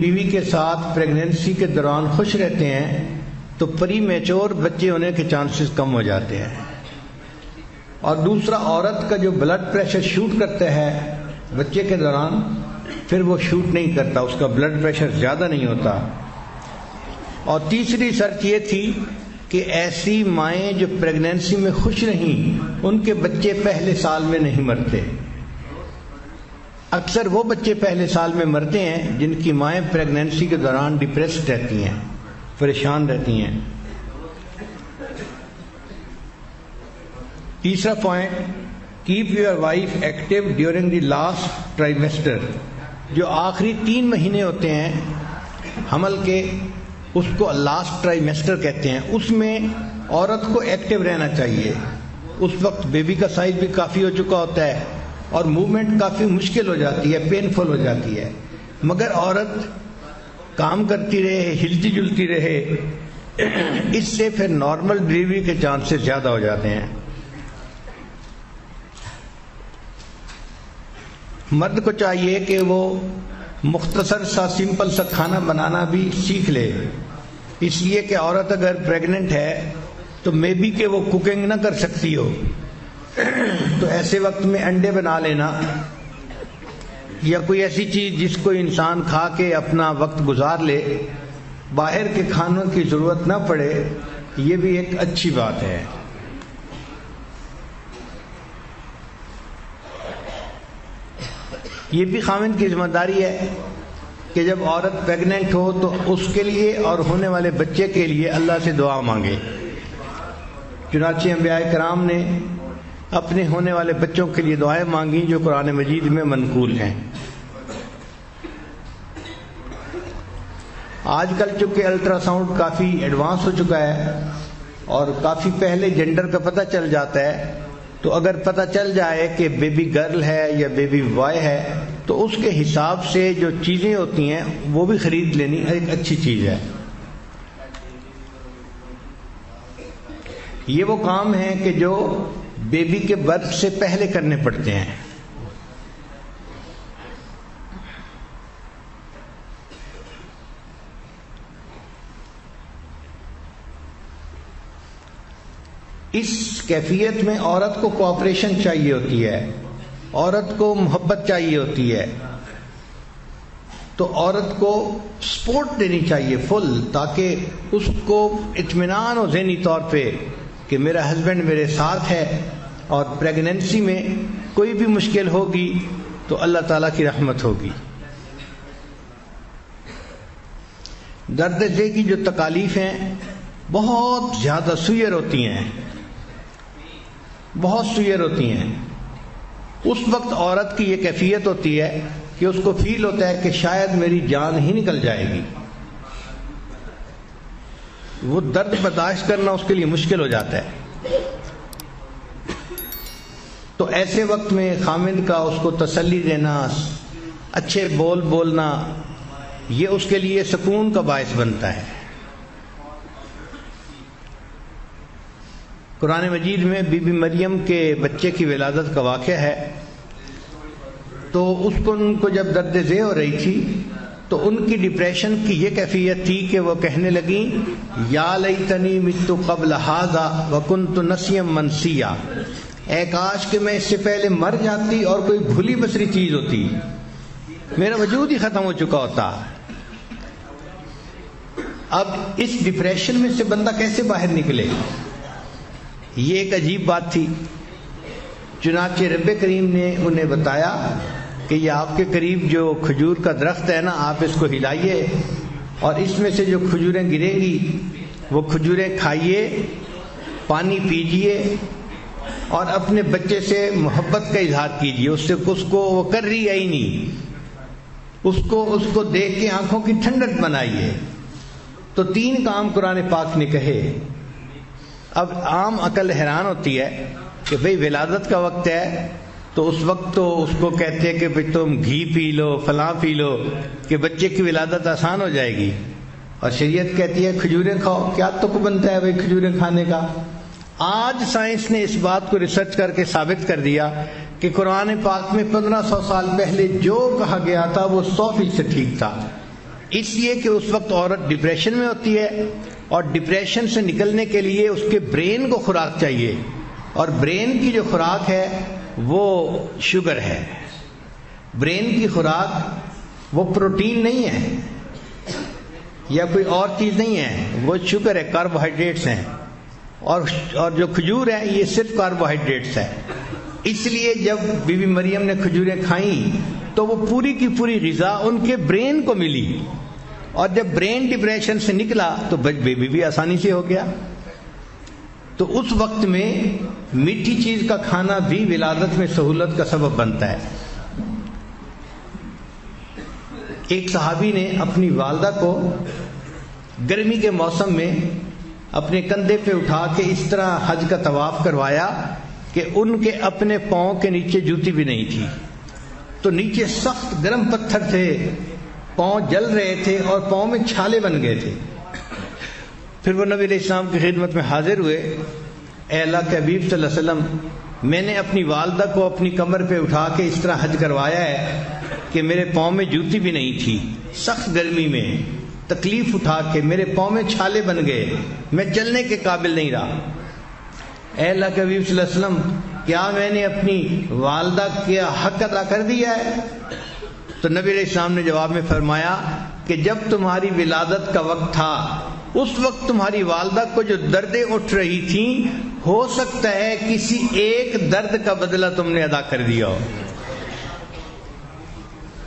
بیوی کے ساتھ پریگننسی کے دوران خوش رہتے ہیں تو پری میچور بچے ہونے کے چانسز کم ہو جاتے ہیں. اور دوسرا، عورت کا جو بلڈ پریشر شوٹ کرتا ہے بچے کے دوران، پھر وہ شوٹ نہیں کرتا، اس کا بلڈ پریشر زیادہ نہیں ہوتا. اور تیسری ریسرچ یہ تھی کہ ایسی مائیں جو پریگننسی میں خوش رہیں ان کے بچے پہلے سال میں نہیں مرتے. اکثر وہ بچے پہلے سال میں مرتے ہیں جن کی مائیں پریگننسی کے دوران ڈپریسڈ رہتی ہیں، پریشان رہتی ہیں. تیسرا point, keep your wife active during the last trimester. جو آخری 3 مہینے ہوتے ہیں حمل کے، اس کو لاسٹ ٹرائیمیسٹر کہتے ہیں. اس میں عورت کو ایکٹیو رہنا چاہیے. اس وقت بیبی کا سائز بھی کافی ہو چکا ہوتا ہے اور موومنٹ کافی مشکل ہو جاتی ہے، پینفل ہو جاتی ہے. مگر عورت کام کرتی رہے، ہلتی جلتی رہے، اس سے پھر نارمل ڈلیوری کے چانسز زیادہ ہو جاتے ہیں. مرد کو چاہیے کہ وہ مختصر سا سمپل سا کھانا بنانا بھی سیکھ لے، اس لیے کہ عورت اگر پریگننٹ ہے تو مے بی کہ وہ کوکنگ نہ کر سکتی ہو، تو ایسے وقت میں انڈے بنا لینا یا کوئی ایسی چیز جس کو انسان کھا کے اپنا وقت گزار لے، باہر کے کھانوں کی ضرورت نہ پڑے، یہ بھی ایک اچھی بات ہے. یہ بھی خاوند کی ذمہ داری ہے کہ جب عورت پریگننٹ ہو تو اس کے لیے اور ہونے والے بچے کے لیے اللہ سے دعا مانگے. چنانچہ انبیاء کرام نے اپنے ہونے والے بچوں کے لیے دعائیں مانگی جو قرآن مجید میں منقول ہیں. آج کل چونکہ الٹرا ساؤنڈ کافی ایڈوانس ہو چکا ہے اور کافی پہلے جینڈر کا پتہ چل جاتا ہے، تو اگر پتہ چل جائے کہ بیبی گرل ہے یا بیبی بوائے ہے تو اس کے حساب سے جو چیزیں ہوتی ہیں وہ بھی خرید لینی ایک اچھی چیز ہے. یہ وہ کام ہیں کہ جو بیبی کے برتھ سے پہلے کرنے پڑتے ہیں. اس کیفیت میں عورت کو کوآپریشن چاہیے ہوتی ہے، عورت کو محبت چاہیے ہوتی ہے، تو عورت کو سپورٹ دینی چاہیے فل، تاکہ اس کو اطمینان ہو ذہنی طور پہ کہ میرا ہسبینڈ میرے ساتھ ہے اور پریگننسی میں کوئی بھی مشکل ہوگی تو اللہ تعالیٰ کی رحمت ہوگی. درد ذہ کی جو تکالیف ہیں بہت زیادہ سوئر ہوتی ہیں، بہت سوئر ہوتی ہیں. اس وقت عورت کی یہ کیفیت ہوتی ہے کہ اس کو فیل ہوتا ہے کہ شاید میری جان ہی نکل جائے گی. وہ درد برداشت کرنا اس کے لیے مشکل ہو جاتا ہے. تو ایسے وقت میں خامند کا اس کو تسلی دینا، اچھے بول بولنا، یہ اس کے لیے سکون کا باعث بنتا ہے. قرآن مجید میں بی بی مریم کے بچے کی ولادت کا واقعہ ہے. تو ان کو جب درد ذہ ہو رہی تھی تو ان کی ڈپریشن کی یہ کیفیت تھی کہ وہ کہنے لگیں یا لیتنی مت قبل ھذا وکنت نسیا منسیا، اے کاش کہ میں اس سے پہلے مر جاتی اور کوئی بھولی بسری چیز ہوتی، میرا وجود ہی ختم ہو چکا ہوتا. اب اس ڈپریشن میں سے بندہ کیسے باہر نکلے؟ یہ ایک عجیب بات تھی. چنانچہ رب کریم نے انہیں بتایا کہ یہ آپ کے قریب جو کھجور کا درخت ہے نا، آپ اس کو ہلائیے اور اس میں سے جو کھجوریں گریں گی وہ کھجوریں کھائیے، پانی پیجیے اور اپنے بچے سے محبت کا اظہار کیجیے. اس کو وہ کر رہی ہے ہی نہیں، اس کو دیکھ کے آنکھوں کی ٹھنڈک بنائیے. تو 3 کام قرآن پاک نے کہے. اب عام عقل حیران ہوتی ہے کہ بھئی ولادت کا وقت ہے تو اس وقت تو اس کو کہتے ہیں کہ بھئی تم گھی پی لو، فلاں پی لو کہ بچے کی ولادت آسان ہو جائے گی، اور شریعت کہتی ہے کھجوریں کھاؤ. کیا تک بنتا ہے بھئی کھجوریں کھانے کا؟ آج سائنس نے اس بات کو ریسرچ کر کے ثابت کر دیا کہ قرآن پاک میں 1500 سال پہلے جو کہا گیا تھا وہ 100% ٹھیک تھا. اس لیے کہ اس وقت عورت ڈپریشن میں ہوتی ہے، اور ڈپریشن سے نکلنے کے لیے اس کے برین کو خوراک چاہیے، اور برین کی جو خوراک ہے وہ شوگر ہے. برین کی خوراک وہ پروٹین نہیں ہے یا کوئی اور چیز نہیں ہے، وہ شوگر ہے، کاربوہائیڈریٹس ہیں، اور جو کھجور ہے یہ صرف کاربوہائیڈریٹس ہے. اس لیے جب بی بی مریم نے کھجوریں کھائیں تو وہ پوری کی پوری غذا ان کے برین کو ملی، اور جب برین ڈپریشن سے نکلا تو بیبی بھی آسانی سے ہو گیا. تو اس وقت میں میٹھی چیز کا کھانا بھی ولادت میں سہولت کا سبب بنتا ہے. ایک صحابی نے اپنی والدہ کو گرمی کے موسم میں اپنے کندھے پہ اٹھا کے اس طرح حج کا طواف کروایا کہ ان کے اپنے پاؤں کے نیچے جوتی بھی نہیں تھی، تو نیچے سخت گرم پتھر تھے، پاؤں جل رہے تھے اور پاؤں میں چھالے بن گئے تھے. پھر وہ نبی علیہ السلام کی خدمت میں حاضر ہوئے. اے اللہ کے حبیب صلی اللہ علیہ وسلم، میں نے اپنی والدہ کو اپنی کمر پہ اٹھا کے اس طرح حج کروایا ہے کہ میرے پاؤں میں جوتی بھی نہیں تھی، سخت گرمی میں تکلیف اٹھا کے میرے پاؤں میں چھالے بن گئے، میں چلنے کے قابل نہیں رہا. اے اللہ کے حبیب صلی اللہ علیہ وسلم، کیا میں نے اپنی والدہ کا حق ادا کر دیا ہے؟ تو نبی علیہ السلام نے جواب میں فرمایا کہ جب تمہاری ولادت کا وقت تھا اس وقت تمہاری والدہ کو جو دردیں اٹھ رہی تھیں، ہو سکتا ہے کسی ایک درد کا بدلہ تم نے ادا کر دیا ہو.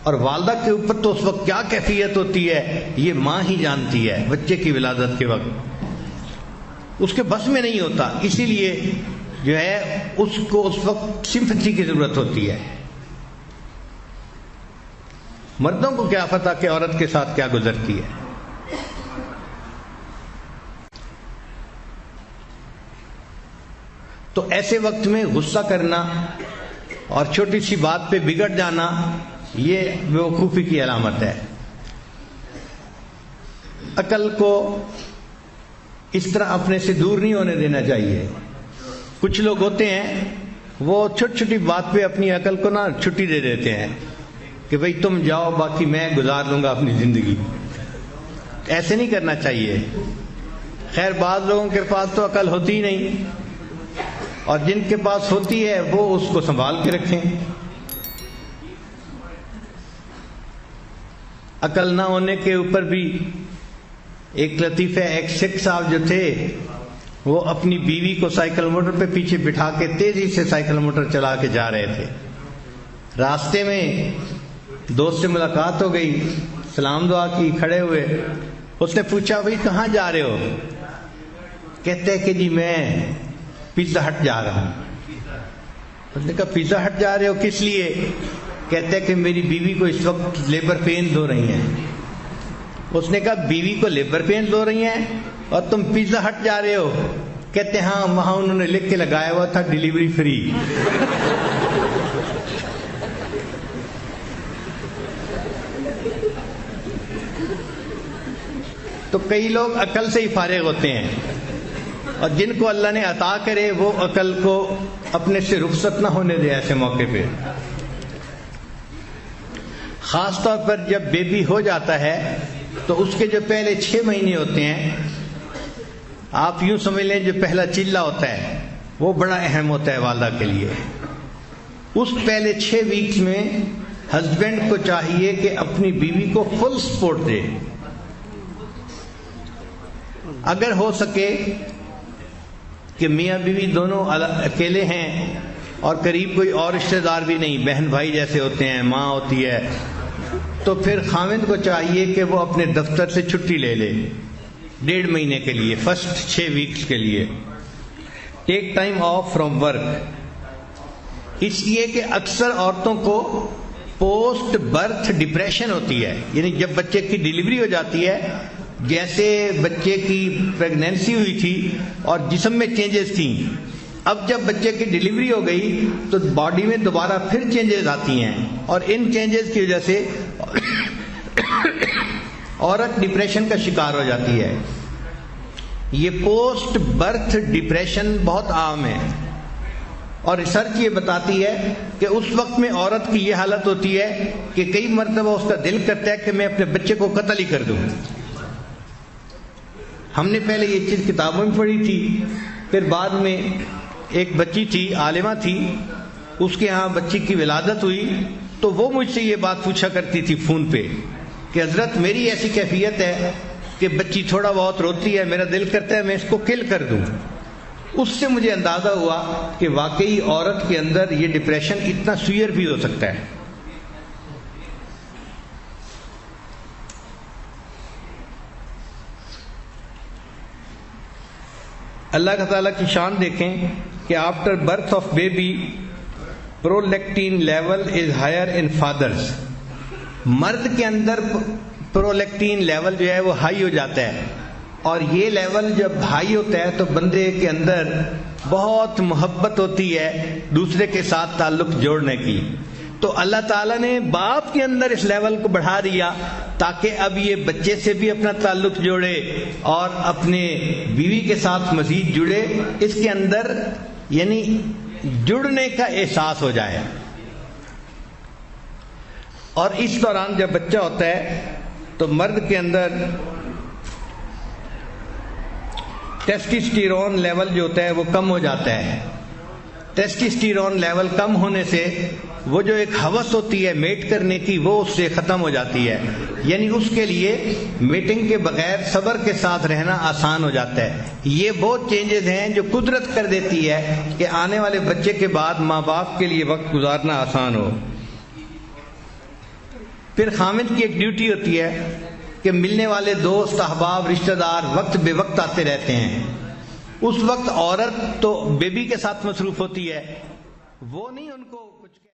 اور والدہ کے اوپر تو اس وقت کیا کیفیت ہوتی ہے یہ ماں ہی جانتی ہے. بچے کی ولادت کے وقت اس کے بس میں نہیں ہوتا، اسی لیے جو ہے اس کو اس وقت سمپتھی کی ضرورت ہوتی ہے. مردوں کو کیا پتہ کہ عورت کے ساتھ کیا گزرتی ہے. تو ایسے وقت میں غصہ کرنا اور چھوٹی سی بات پہ بگڑ جانا یہ بیوقوفی کی علامت ہے. عقل کو اس طرح اپنے سے دور نہیں ہونے دینا چاہیے. کچھ لوگ ہوتے ہیں وہ چھوٹی چھوٹی بات پہ اپنی عقل کو نا چھٹی دے دیتے ہیں کہ بھئی تم جاؤ باقی میں گزار لوں گا اپنی زندگی. ایسے نہیں کرنا چاہیے. خیر بعض لوگوں کے پاس تو عقل ہوتی ہی نہیں، اور جن کے پاس ہوتی ہے وہ اس کو سنبھال کے رکھیں. عقل نہ ہونے کے اوپر بھی ایک لطیفہ، ایک سکھ صاحب جو تھے وہ اپنی بیوی کو سائیکل موٹر پہ پیچھے بٹھا کے تیزی سے سائیکل موٹر چلا کے جا رہے تھے. راستے میں دوست سے ملاقات ہو گئی، سلام دعا کی، کھڑے ہوئے. اس نے پوچھا بھائی کہاں جا رہے ہو؟ کہتے ہیں کہ جی میں پیزا ہٹ جا رہا ہوں. اس نے کہا پیزا ہٹ جا رہے ہو کس لیے؟ کہتے ہیں کہ میری بیوی کو اس وقت لیبر پینز ہو رہی ہیں. اس نے کہا بیوی کو لیبر پینز ہو رہی ہیں اور تم پیزا ہٹ جا رہے ہو؟ کہتے ہاں وہاں انہوں نے لکھ کے لگایا ہوا تھا ڈیلیوری فری. تو کئی لوگ عقل سے ہی فارغ ہوتے ہیں، اور جن کو اللہ نے عطا کرے وہ عقل کو اپنے سے رخصت نہ ہونے دے ایسے موقع پہ. خاص طور پر جب بیبی ہو جاتا ہے تو اس کے جو پہلے 6 مہینے ہوتے ہیں، آپ یوں سمجھ لیں جو پہلا چلہ ہوتا ہے وہ بڑا اہم ہوتا ہے والدہ کے لیے. اس پہلے 6 ویکس میں ہسبینڈ کو چاہیے کہ اپنی بیوی کو فل سپورٹ دے. اگر ہو سکے کہ میاں بیوی دونوں اکیلے ہیں اور قریب کوئی اور رشتہ دار بھی نہیں، بہن بھائی جیسے ہوتے ہیں، ماں ہوتی ہے، تو پھر خاوند کو چاہیے کہ وہ اپنے دفتر سے چھٹی لے لے 1.5 مہینے کے لیے، فرسٹ 6 ویکس کے لیے. Take time off from work. اس لیے کہ اکثر عورتوں کو پوسٹ برتھ ڈپریشن ہوتی ہے، یعنی جب بچے کی ڈیلیوری ہو جاتی ہے، جیسے بچے کی پریگنینسی ہوئی تھی اور جسم میں چینجز تھیں، اب جب بچے کی ڈیلیوری ہو گئی تو باڈی میں دوبارہ پھر چینجز آتی ہیں، اور ان چینجز کی وجہ سے عورت ڈپریشن کا شکار ہو جاتی ہے. یہ پوسٹ برتھ ڈپریشن بہت عام ہے، اور ریسرچ یہ بتاتی ہے کہ اس وقت میں عورت کی یہ حالت ہوتی ہے کہ کئی مرتبہ اس کا دل کرتا ہے کہ میں اپنے بچے کو قتل ہی کر دوں. ہم نے پہلے یہ چیز کتابوں میں پڑھی تھی، پھر بعد میں ایک بچی تھی، عالمہ تھی، اس کے ہاں بچی کی ولادت ہوئی تو وہ مجھ سے یہ بات پوچھا کرتی تھی فون پہ کہ حضرت میری ایسی کیفیت ہے کہ بچی تھوڑا بہت روتی ہے، میرا دل کرتا ہے میں اس کو کل کر دوں. اس سے مجھے اندازہ ہوا کہ واقعی عورت کے اندر یہ ڈپریشن اتنا سوئر بھی ہو سکتا ہے. اللہ تعالیٰ کی شان دیکھیں کہ after birth of baby prolactin level is higher in fathers. مرد کے اندر پرولیکٹین لیول جو ہے وہ ہائی ہو جاتا ہے، اور یہ لیول جب ہائی ہوتا ہے تو بندے کے اندر بہت محبت ہوتی ہے دوسرے کے ساتھ تعلق جوڑنے کی. تو اللہ تعالیٰ نے باپ کے اندر اس لیول کو بڑھا دیا تاکہ اب یہ بچے سے بھی اپنا تعلق جوڑے اور اپنے بیوی کے ساتھ مزید جڑے، اس کے اندر یعنی جڑنے کا احساس ہو جائے. اور اس دوران جب بچہ ہوتا ہے تو مرد کے اندر ٹیسٹوسٹیرون لیول جو ہوتا ہے وہ کم ہو جاتا ہے. ٹیسٹوسٹیرون لیول کم ہونے سے وہ جو ایک ہوس ہوتی ہے میٹ کرنے کی وہ اس سے ختم ہو جاتی ہے، یعنی اس کے لیے میٹنگ کے بغیر صبر کے ساتھ رہنا آسان ہو جاتا ہے. یہ بہت چینجز ہیں جو قدرت کر دیتی ہے کہ آنے والے بچے کے بعد ماں باپ کے لیے وقت گزارنا آسان ہو. پھر خامد کی ایک ڈیوٹی ہوتی ہے کہ ملنے والے دوست احباب رشتہ دار وقت بے وقت آتے رہتے ہیں. اس وقت عورت تو بیبی کے ساتھ مصروف ہوتی ہے، وہ نہیں ان کو کچھ